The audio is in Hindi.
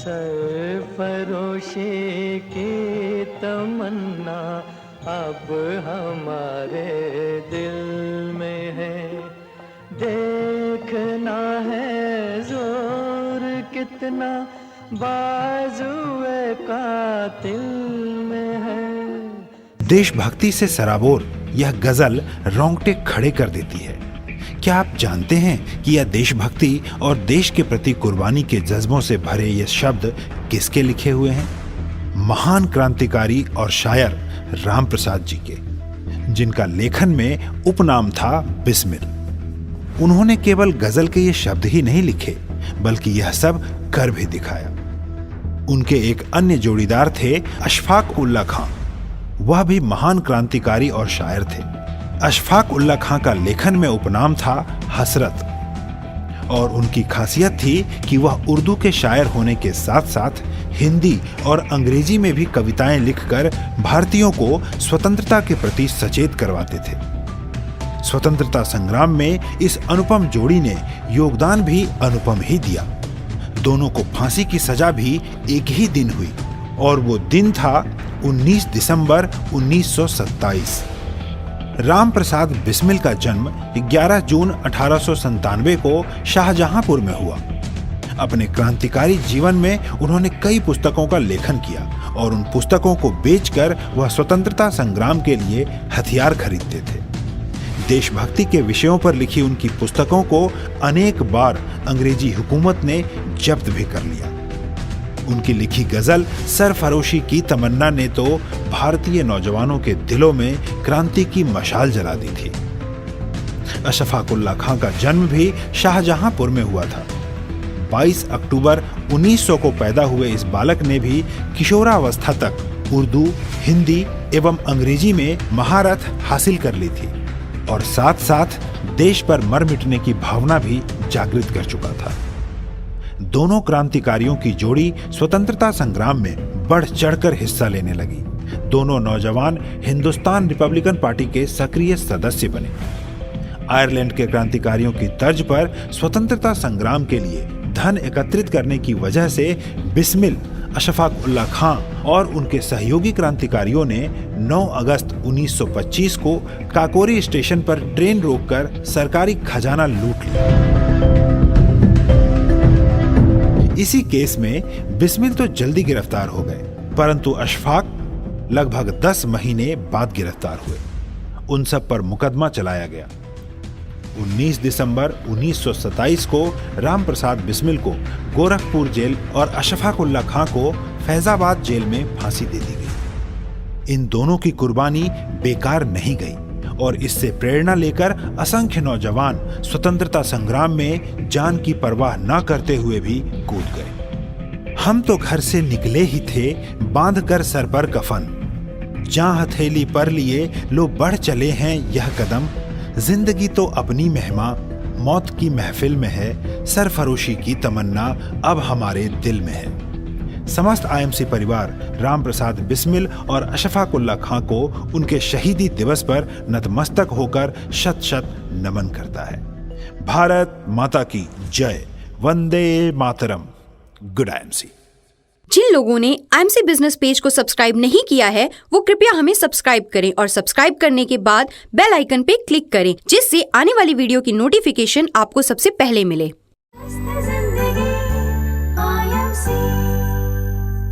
सरफरोशी की तमन्ना अब हमारे दिल में है, देखना है जोर कितना बाजुए कातिल में है। देशभक्ति से सराबोर यह गजल रोंगटे खड़े कर देती है। क्या आप जानते हैं कि यह देशभक्ति और देश के प्रति कुर्बानी के जज्बों से भरे ये शब्द किसके लिखे हुए हैं? महान क्रांतिकारी और शायर राम प्रसाद जी के, जिनका लेखन में उपनाम था बिस्मिल। उन्होंने केवल गजल के ये शब्द ही नहीं लिखे, बल्कि यह सब कर भी दिखाया। उनके एक अन्य जोड़ीदार थे अशफाक उल्ला खां। वह भी महान क्रांतिकारी और शायर थे। अशफाक उल्ला खां का लेखन में उपनाम था हसरत, और उनकी खासियत थी कि वह उर्दू के शायर होने के साथ साथ हिंदी और अंग्रेजी में भी कविताएं लिखकर भारतीयों को स्वतंत्रता के प्रति सचेत करवाते थे। स्वतंत्रता संग्राम में इस अनुपम जोड़ी ने योगदान भी अनुपम ही दिया। दोनों को फांसी की सजा भी एक ही दिन हुई, और वो दिन था 19 दिसंबर 1927। राम प्रसाद बिस्मिल का जन्म 11 जून 1897 को शाहजहांपुर में हुआ। अपने क्रांतिकारी जीवन में उन्होंने कई पुस्तकों का लेखन किया, और उन पुस्तकों को बेचकर वह स्वतंत्रता संग्राम के लिए हथियार खरीदते थे। देशभक्ति के विषयों पर लिखी उनकी पुस्तकों को अनेक बार अंग्रेजी हुकूमत ने जब्त भी कर लिया। उनकी लिखी गजल सरफरोशी की तमन्ना ने तो भारतीय नौजवानों के दिलों में क्रांति की मशाल जला दी थी। अशफाक उल्ला खां का जन्म भी शाहजहांपुर में हुआ था। 22 अक्टूबर 1900 को पैदा हुए इस बालक ने भी किशोरावस्था तक उर्दू, हिंदी एवं अंग्रेजी में महारत हासिल कर ली थी, और साथ साथ देश पर मर मिटने की भावना भी जागृत कर चुका था। दोनों क्रांतिकारियों की जोड़ी स्वतंत्रता संग्राम में बढ़ चढ़कर हिस्सा लेने लगी। दोनों नौजवान हिंदुस्तान रिपब्लिकन पार्टी के सक्रिय सदस्य बने। आयरलैंड के क्रांतिकारियों की तर्ज पर स्वतंत्रता संग्राम के लिए धन एकत्रित करने की वजह से बिस्मिल, अशफाक उल्ला खां और उनके सहयोगी क्रांतिकारियों ने 9 अगस्त 1925 को काकोरी स्टेशन पर ट्रेन रोककर सरकारी खजाना लूट लिया। इसी केस में बिस्मिल तो जल्दी गिरफ्तार हो गए, परंतु अशफाक लगभग 10 महीने बाद गिरफ्तार हुए। उन सब पर मुकदमा चलाया गया। 19 दिसंबर 1927 को राम प्रसाद बिस्मिल को गोरखपुर जेल और अशफाक उल्ला खां को फैजाबाद जेल में फांसी दे दी गई। इन दोनों की कुर्बानी बेकार नहीं गई, और इससे प्रेरणा लेकर असंख्य नौजवान स्वतंत्रता संग्राम में जान की परवाह न करते हुए भी कूद गए। हम तो घर से निकले ही थे बांध कर सर पर कफन, जहां हथेली पर लिए लो बढ़ चले हैं यह कदम, जिंदगी तो अपनी मेहमा मौत की महफिल में है, सरफरोशी की तमन्ना अब हमारे दिल में है। समस्त आईएमसी परिवार राम प्रसाद बिस्मिल और अशफाक उल्ला खां को उनके शहीदी दिवस पर नतमस्तक होकर शत शत नमन करता है। भारत माता की जय, वंदे मातरम। Good IMC. जिन लोगों ने आईएमसी बिजनेस पेज को सब्सक्राइब नहीं किया है वो कृपया हमें सब्सक्राइब करें, और सब्सक्राइब करने के बाद बेल आइकन पे क्लिक करें, जिससे आने वाली वीडियो की नोटिफिकेशन आपको सबसे पहले मिले।